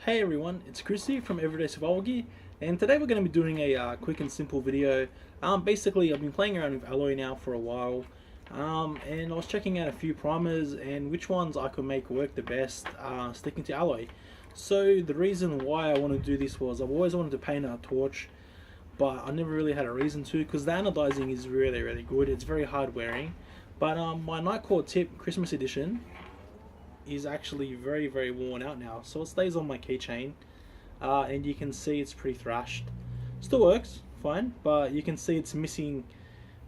Hey everyone, it's Chrissy from Everyday Survival Gear, and today we're going to be doing a quick and simple video. Basically, I've been playing around with alloy now for a while, and I was checking out a few primers and which ones I could make work the best sticking to alloy. So the reason why I want to do this was I've always wanted to paint a torch, but I never really had a reason to because the anodizing is really good. It's very hard wearing, but my Nitecore TIP Christmas edition is actually very worn out now, so it stays on my keychain, and you can see it's pretty thrashed. Still works fine, but you can see it's missing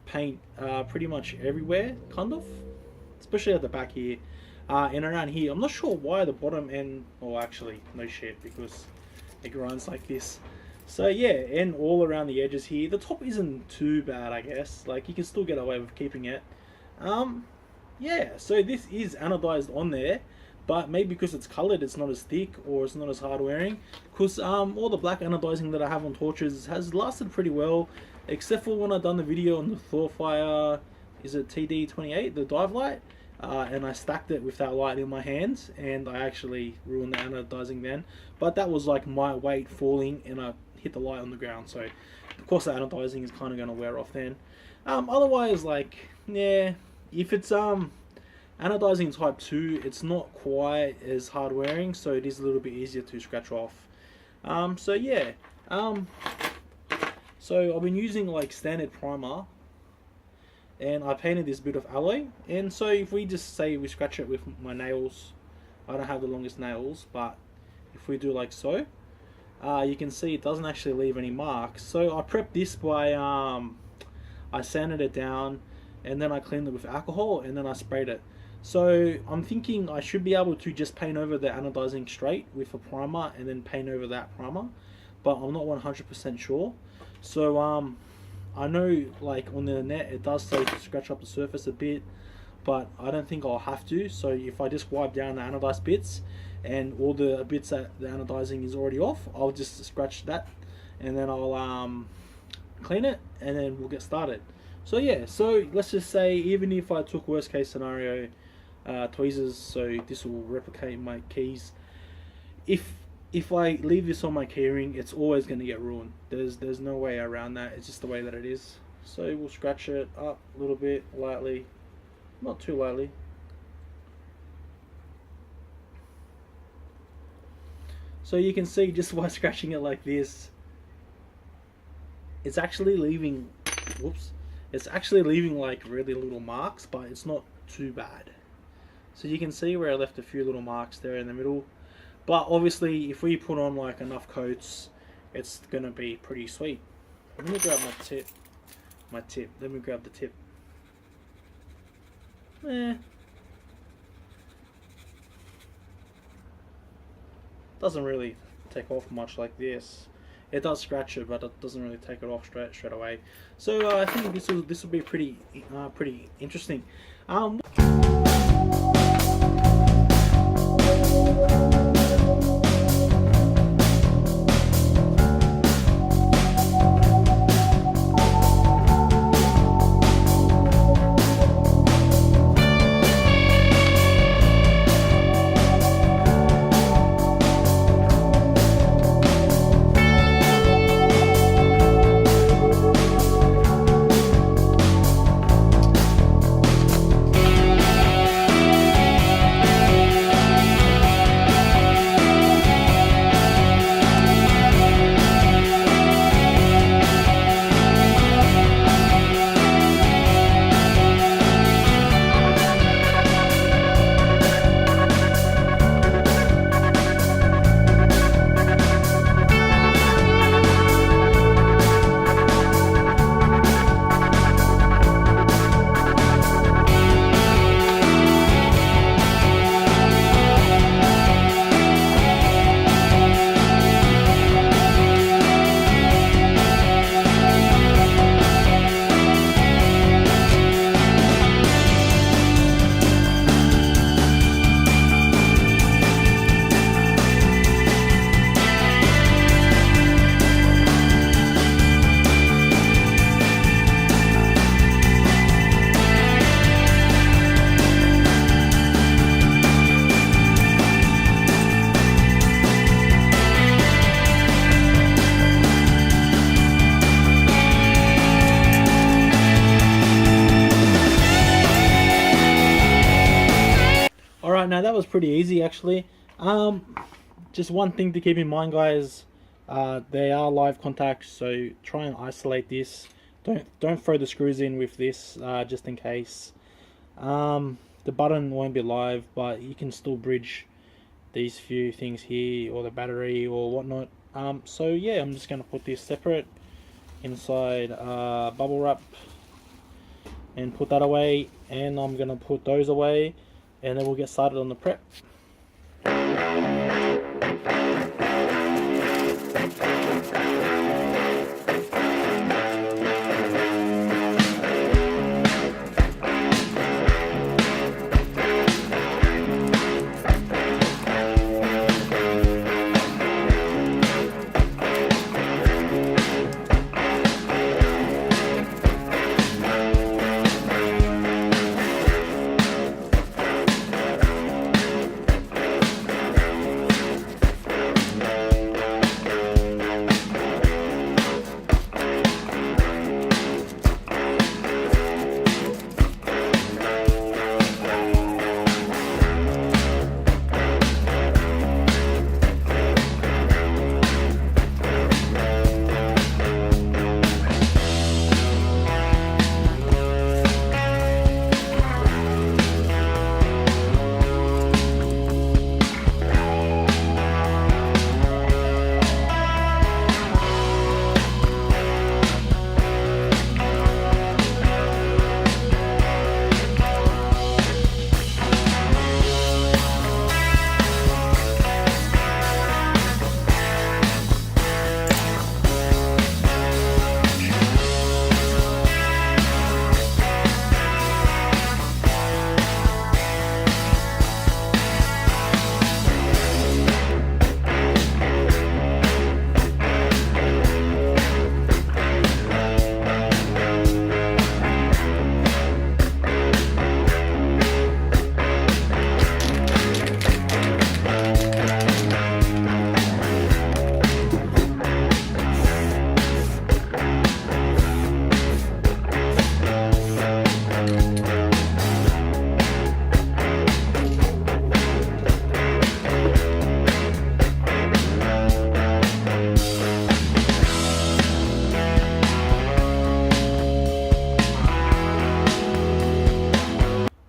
paint pretty much everywhere, kind of, especially at the back here and around here. I'm not sure why the bottom end, or actually no shit, because it grinds like this. So yeah, and all around the edges here. The top isn't too bad, I guess. Like, you can still get away with keeping it. Yeah, so this is anodized on there, but maybe because it's colored it's not as thick or it's not as hard wearing, because all the black anodizing that I have on torches has lasted pretty well, except for when I done the video on the Thorfire, is it TD28, the dive light, and I stacked it with that light in my hands and I actually ruined the anodizing then. But that was like my weight falling and I hit the light on the ground, so of course the anodizing is kind of going to wear off then. Otherwise, like, yeah, if it's anodizing type 2, it's not quite as hard wearing, so it is a little bit easier to scratch off. So yeah, so I've been using like standard primer, and I painted this bit of alloy. And so if we just say we scratch it with my nails, I don't have the longest nails, but if we do like so, you can see it doesn't actually leave any marks. So I prepped this by I sanded it down, and then I cleaned it with alcohol, and then I sprayed it. So I'm thinking I should be able to just paint over the anodizing straight with a primer and then paint over that primer, but I'm not 100% sure. So I know like on the net it does say to scratch up the surface a bit, but I don't think I'll have to. So if I just wipe down the anodized bits and all the bits that the anodizing is already off, I'll just scratch that and then I'll clean it and then we'll get started. So yeah, so let's just say even if I took worst case scenario tweezers, so this will replicate my keys, if I leave this on my keyring, it's always going to get ruined. There's no way around that. It's just the way that it is. So we'll scratch it up a little bit lightly, not too lightly. So you can see just by scratching it like this, it's actually leaving, whoops, it's actually leaving like really little marks, but it's not too bad. So you can see where I left a few little marks there in the middle, but obviously if we put on like enough coats, it's gonna be pretty sweet. Let me grab my tip, let me grab the tip. Doesn't really take off much like this. It does scratch it, but it doesn't really take it off straight away. So I think this will be pretty interesting. was pretty easy actually. Just one thing to keep in mind, guys, they are live contacts, so try and isolate this. Don't throw the screws in with this, just in case. The button won't be live, but you can still bridge these few things here, or the battery or whatnot. So yeah, I'm just going to put this separate inside bubble wrap and put that away, and I'm going to put those away, and then we'll get started on the prep.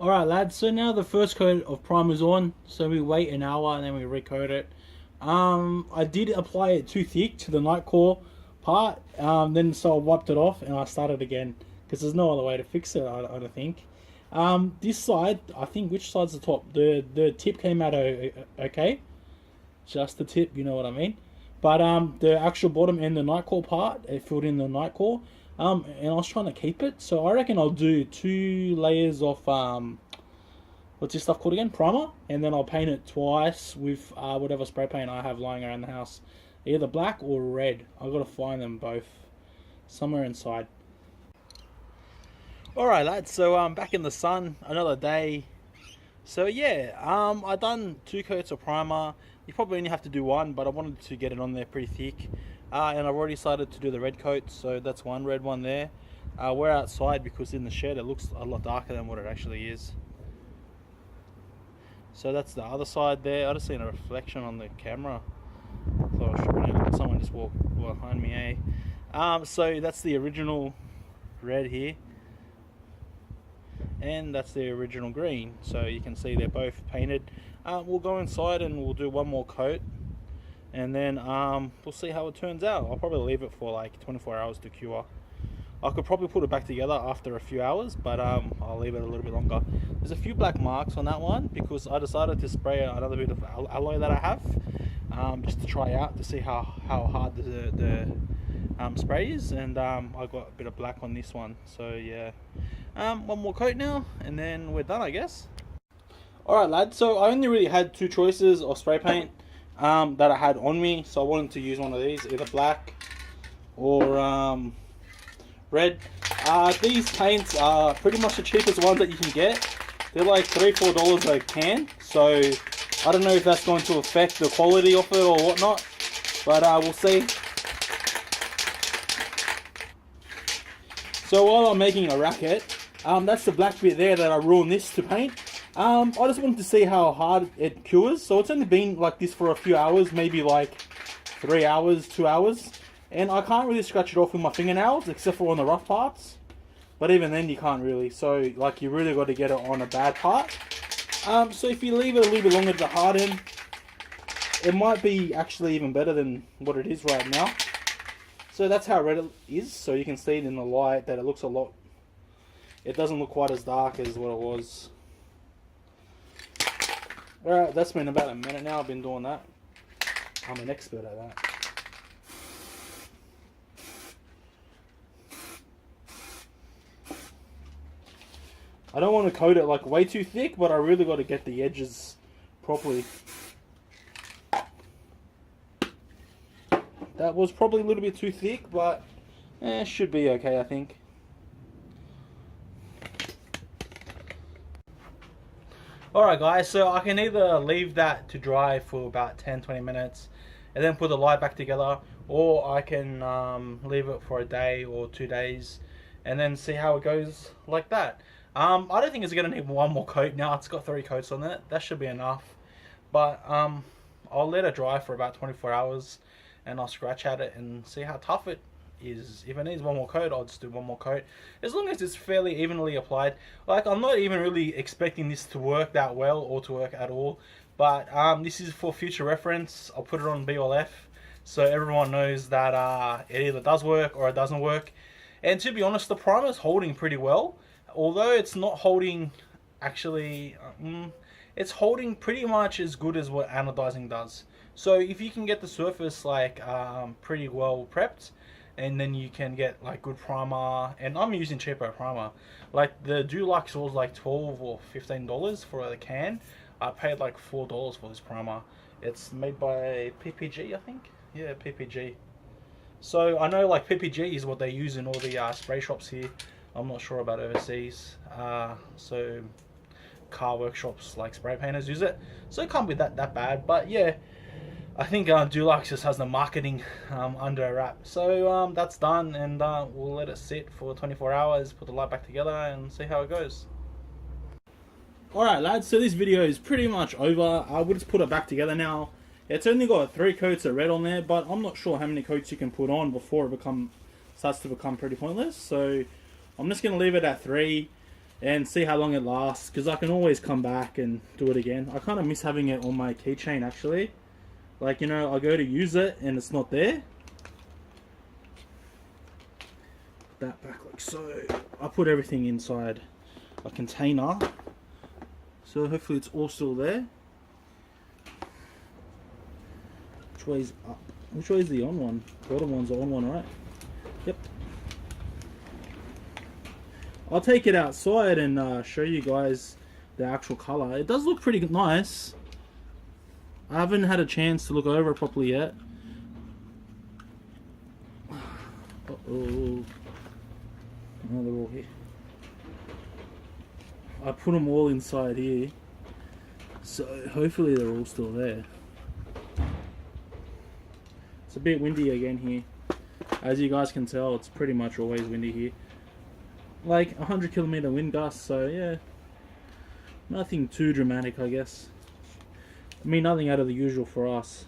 Alright lads, so now the first coat of primer is on, so we wait an hour and then we recoat it. I did apply it too thick to the Nitecore part, then so I wiped it off and I started again, because there's no other way to fix it, I don't think. This side, I think, which side's the top? The tip came out okay, just the tip, you know what I mean. But the actual bottom and the Nitecore part, it filled in the Nitecore. And I was trying to keep it, so I reckon I'll do 2 layers of what's this stuff called again? Primer, and then I'll paint it twice with whatever spray paint I have lying around the house, either black or red. I've got to find them both somewhere inside. Alright lads, so I'm back in the sun, another day. So yeah, I done 2 coats of primer. You probably only have to do 1, but I wanted to get it on there pretty thick. And I've already started to do the red coat, so that's one red one there. We're outside because in the shed it looks a lot darker than what it actually is. So that's the other side there. I just seen a reflection on the camera. Thought I should, someone just walked behind me, eh? So that's the original red here. And that's the original green. So you can see they're both painted. We'll go inside and we'll do 1 more coat. And then we'll see how it turns out. I'll probably leave it for like 24 hours to cure. I could probably put it back together after a few hours, but I'll leave it a little bit longer. There's a few black marks on that one because I decided to spray another bit of alloy that I have, just to try out to see how hard the spray is, and I got a bit of black on this one. So yeah, 1 more coat now and then we're done, I guess. Alright lads, so I only really had 2 choices of spray paint that I had on me, so I wanted to use one of these, either black or red. These paints are pretty much the cheapest ones that you can get. They're like $3-4 a can, so I don't know if that's going to affect the quality of it or whatnot, but we'll see. So while I'm making a racket, that's the black bit there that I ruined this to paint. I just wanted to see how hard it cures. So it's only been like this for a few hours, maybe like 3 hours, 2 hours. And I can't really scratch it off with my fingernails, except for on the rough parts. But even then you can't really. So like you really got to get it on a bad part. So if you leave it a little bit longer to harden, it might be actually even better than what it is right now. So that's how red it is. So you can see it in the light that it looks a lot. It doesn't look quite as dark as what it was. Alright, that's been about a minute now. I've been doing that. I'm an expert at that. I don't want to coat it like way too thick, but I really got to get the edges properly. That was probably a little bit too thick, but should be okay, I think. Alright guys, so I can either leave that to dry for about 10-20 minutes and then put the light back together, or I can leave it for a day or 2 days and then see how it goes like that. I don't think it's going to need one more coat now. It's got 3 coats on it. That should be enough. But I'll let it dry for about 24 hours and I'll scratch at it and see how tough it is. If it needs one more coat, I'll just do one more coat. As long as it's fairly evenly applied. Like, I'm not even really expecting this to work that well or to work at all. But this is for future reference. I'll put it on BLF so everyone knows that it either does work or it doesn't work. And to be honest, the primer is holding pretty well. Although it's not holding, actually, it's holding pretty much as good as what anodizing does. So if you can get the surface like pretty well prepped, and then you can get like good primer, and I'm using cheaper primer. Like the Dulux was like $12 or $15 for a can. I paid like $4 for this primer. It's made by PPG, I think. Yeah, PPG. So I know like PPG is what they use in all the spray shops here. I'm not sure about overseas. So car workshops like spray painters use it. So it can't be that bad. But yeah, I think Dulux just has the marketing under a wrap. So that's done, and we'll let it sit for 24 hours, put the light back together and see how it goes. Alright lads, so this video is pretty much over. I will just put it back together now. It's only got 3 coats of red on there, but I'm not sure how many coats you can put on before it starts to become pretty pointless. So I'm just going to leave it at 3 and see how long it lasts, because I can always come back and do it again. I kind of miss having it on my keychain actually. Like, you know, I go to use it and it's not there. Put that back like so. I put everything inside a container. So hopefully it's all still there. Which way's up? Which way is the on one? Bottom one's the on one, right? Yep. I'll take it outside and show you guys the actual color. It does look pretty nice. I haven't had a chance to look over it properly yet. Uh-oh. Oh, they're all here. I put them all inside here. So hopefully they're all still there. It's a bit windy again here. As you guys can tell, it's pretty much always windy here. Like 100km wind gusts, so yeah. Nothing too dramatic, I guess. I mean, nothing out of the usual for us.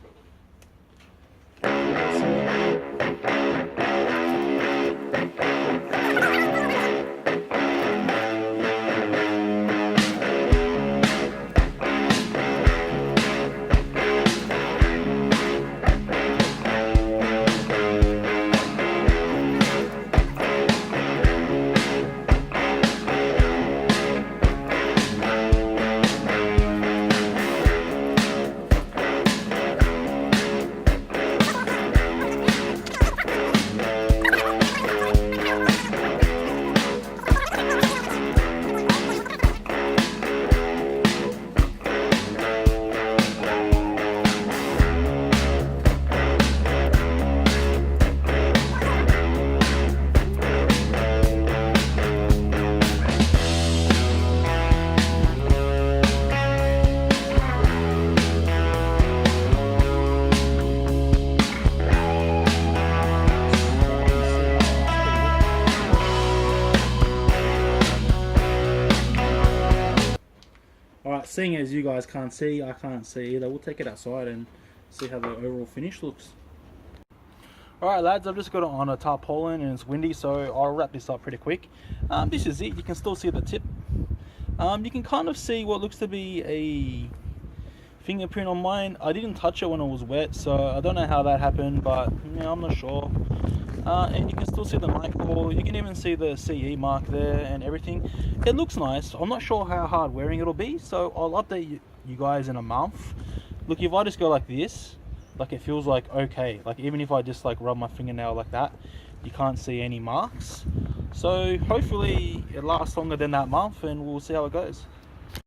seeing as you guys can't see, I can't see either, we'll take it outside and see how the overall finish looks. Alright lads, I've just got it on a tarpaulin and it's windy, so I'll wrap this up pretty quick. This is it. You can still see the tip. You can kind of see what looks to be a fingerprint on mine. I didn't touch it when it was wet, so I don't know how that happened, but yeah, I'm not sure. And you can still see the Nitecore. You can even see the CE mark there and everything. It looks nice. I'm not sure how hard wearing it'll be, so I'll update you guys in a month. Look, if I just go like this, like it feels like okay. Like even if I just like rub my fingernail like that, you can't see any marks. So hopefully it lasts longer than that month, and we'll see how it goes.